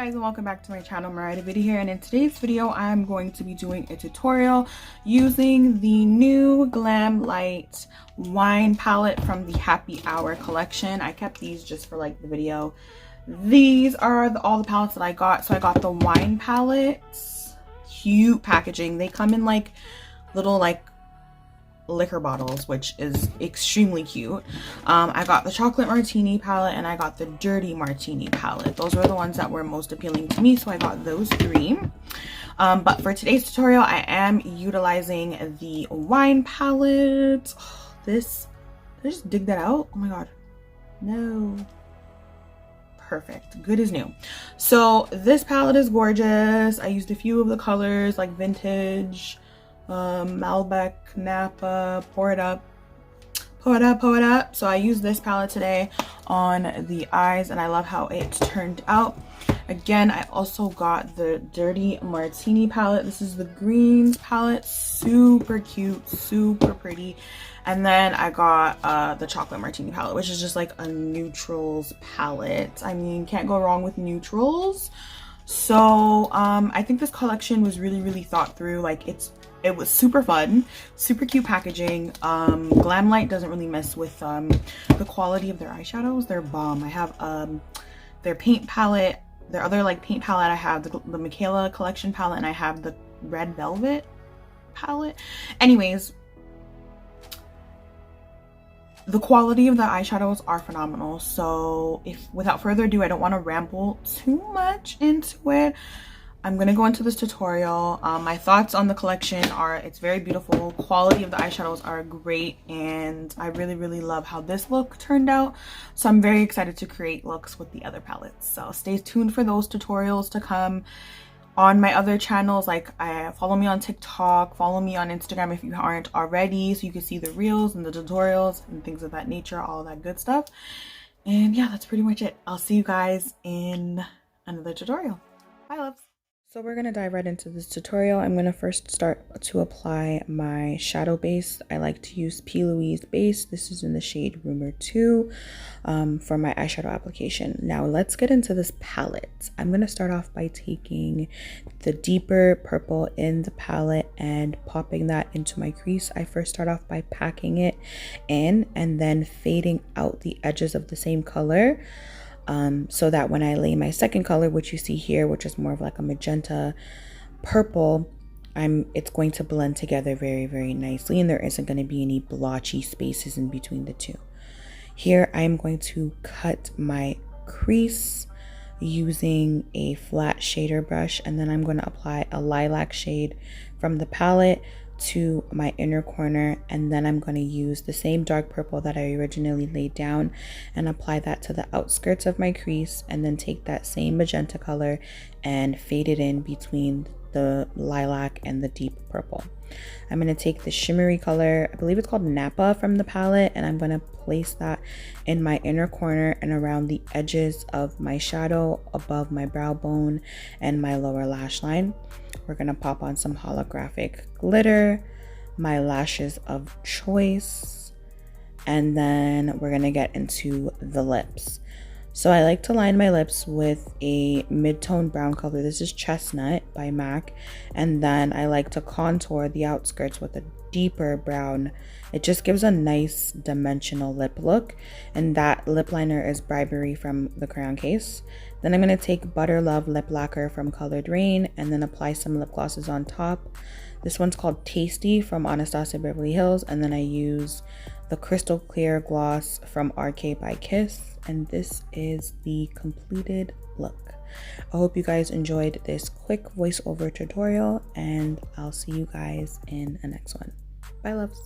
guys, and welcome back to my channel. Mariah Video here, and in today's video I'm going to be doing a tutorial using the new Glamlite wine palette from the Happy Hour collection. I kept these just for like the video. These are all the palettes that I got. So I got the wine palettes, cute packaging. They come in like little like liquor bottles, which is extremely cute. I got the chocolate martini palette and I got the dirty martini palette. Those were the ones that were most appealing to me, so I got those three. But for today's tutorial I am utilizing the wine palette. Did I just dig that out? Oh my god, no. Perfect, good as new. So this palette is gorgeous. I used a few of the colors like vintage, Malbec, Napa, pour it up. So I used this palette today on the eyes and I love how it turned out. Again, I also got the dirty martini palette. This is the greens palette, super cute, super pretty. And then I got the chocolate martini palette, which is just like a neutrals palette. I mean, can't go wrong with neutrals. So I think this collection was really thought through. Like it was super fun, super cute packaging. Glamlite doesn't really mess with the quality of their eyeshadows. They're bomb. I have their paint palette, their other like paint palette. I have the Michaela collection palette, and I have the red velvet palette. Anyways, the quality of the eyeshadows are phenomenal. So without further ado, I don't want to ramble too much into it. I'm gonna go into this tutorial. My thoughts on the collection are it's very beautiful. Quality of the eyeshadows are great, and I really love how this look turned out. So I'm very excited to create looks with the other palettes. So stay tuned for those tutorials to come on my other channels. Like follow me on TikTok, follow me on Instagram if you aren't already, so you can see the reels and the tutorials and things of that nature, all that good stuff. And yeah, that's pretty much it. I'll see you guys in another tutorial. Bye, loves. So we're going to dive right into this tutorial. I'm going to first start to apply my shadow base. I like to use P. Louise base. This is in the shade Rumor 2 for my eyeshadow application. Now let's get into this palette. I'm going to start off by taking the deeper purple in the palette and popping that into my crease. I first start off by packing it in and then fading out the edges of the same color. So that when I lay my second color, which you see here, which is more of like a magenta purple, it's going to blend together very nicely, and there isn't going to be any blotchy spaces in between the two. Here I'm going to cut my crease using a flat shader brush, and then I'm going to apply a lilac shade from the palette to my inner corner, and then I'm going to use the same dark purple that I originally laid down and apply that to the outskirts of my crease, and then take that same magenta color and fade it in between the lilac and the deep purple. I'm going to take the shimmery color, I believe it's called Napa, from the palette, and I'm going to place that in my inner corner and around the edges of my shadow, above my brow bone and my lower lash line. We're going to pop on some holographic glitter, my lashes of choice, and then we're going to get into the lips. So I like to line my lips with a mid-tone brown color. This is Chestnut by MAC. And then I like to contour the outskirts with a deeper brown. It just gives a nice dimensional lip look. And that lip liner is Bribery from the Crayon Case. Then I'm going to take Butter Love lip lacquer from Colored Rain and then apply some lip glosses on top. This one's called Tasty from Anastasia Beverly Hills. And then I use the Crystal Clear gloss from RK by Kiss. And this is the completed look. I hope you guys enjoyed this quick voiceover tutorial, and I'll see you guys in the next one. Bye, loves.